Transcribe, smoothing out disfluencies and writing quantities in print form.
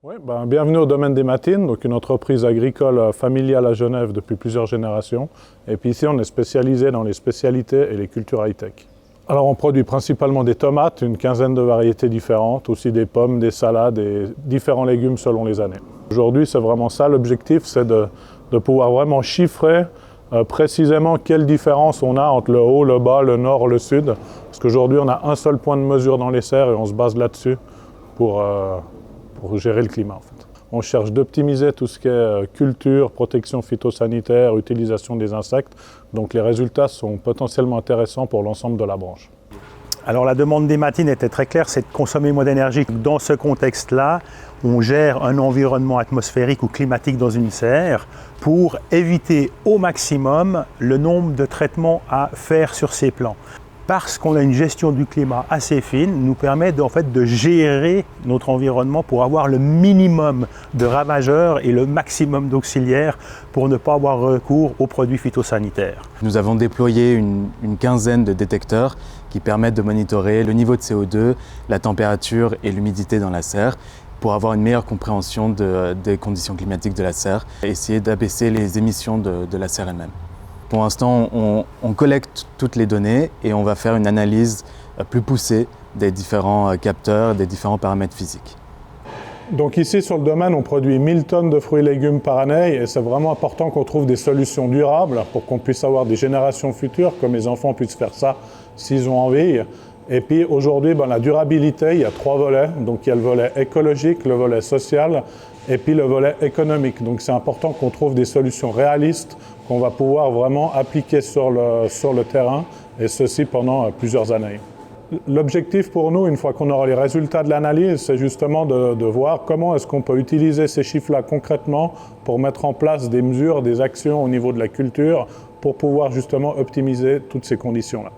Oui, bienvenue au Domaine des Matines, donc une entreprise agricole familiale à Genève depuis plusieurs générations. Et puis ici, on est spécialisé dans les spécialités et les cultures high-tech. Alors on produit principalement des tomates, une quinzaine de variétés différentes, aussi des pommes, des salades et différents légumes selon les années. Aujourd'hui, c'est vraiment ça l'objectif, c'est de pouvoir vraiment chiffrer précisément quelle différence on a entre le haut, le bas, le nord, le sud. Parce qu'aujourd'hui, on a un seul point de mesure dans les serres et on se base là-dessus pour gérer le climat en fait. On cherche d'optimiser tout ce qui est culture, protection phytosanitaire, utilisation des insectes. Donc les résultats sont potentiellement intéressants pour l'ensemble de la branche. Alors la demande des Matines était très claire, c'est de consommer moins d'énergie. Dans ce contexte-là, on gère un environnement atmosphérique ou climatique dans une serre pour éviter au maximum le nombre de traitements à faire sur ces plants. Parce qu'on a une gestion du climat assez fine, nous permet de gérer notre environnement pour avoir le minimum de ravageurs et le maximum d'auxiliaires pour ne pas avoir recours aux produits phytosanitaires. Nous avons déployé une quinzaine de détecteurs qui permettent de monitorer le niveau de CO2, la température et l'humidité dans la serre pour avoir une meilleure compréhension des conditions climatiques de la serre et essayer d'abaisser les émissions de la serre elle-même. Pour l'instant, on collecte toutes les données et on va faire une analyse plus poussée des différents capteurs, des différents paramètres physiques. Donc ici sur le domaine, on produit 1000 tonnes de fruits et légumes par année et c'est vraiment important qu'on trouve des solutions durables pour qu'on puisse avoir des générations futures, que mes enfants puissent faire ça s'ils ont envie. Et puis aujourd'hui, la durabilité, il y a 3 volets. Donc il y a le volet écologique, le volet social et puis le volet économique. Donc c'est important qu'on trouve des solutions réalistes qu'on va pouvoir vraiment appliquer sur le terrain et ceci pendant plusieurs années. L'objectif pour nous, une fois qu'on aura les résultats de l'analyse, c'est justement de voir comment est-ce qu'on peut utiliser ces chiffres-là concrètement pour mettre en place des mesures, des actions au niveau de la culture pour pouvoir justement optimiser toutes ces conditions-là.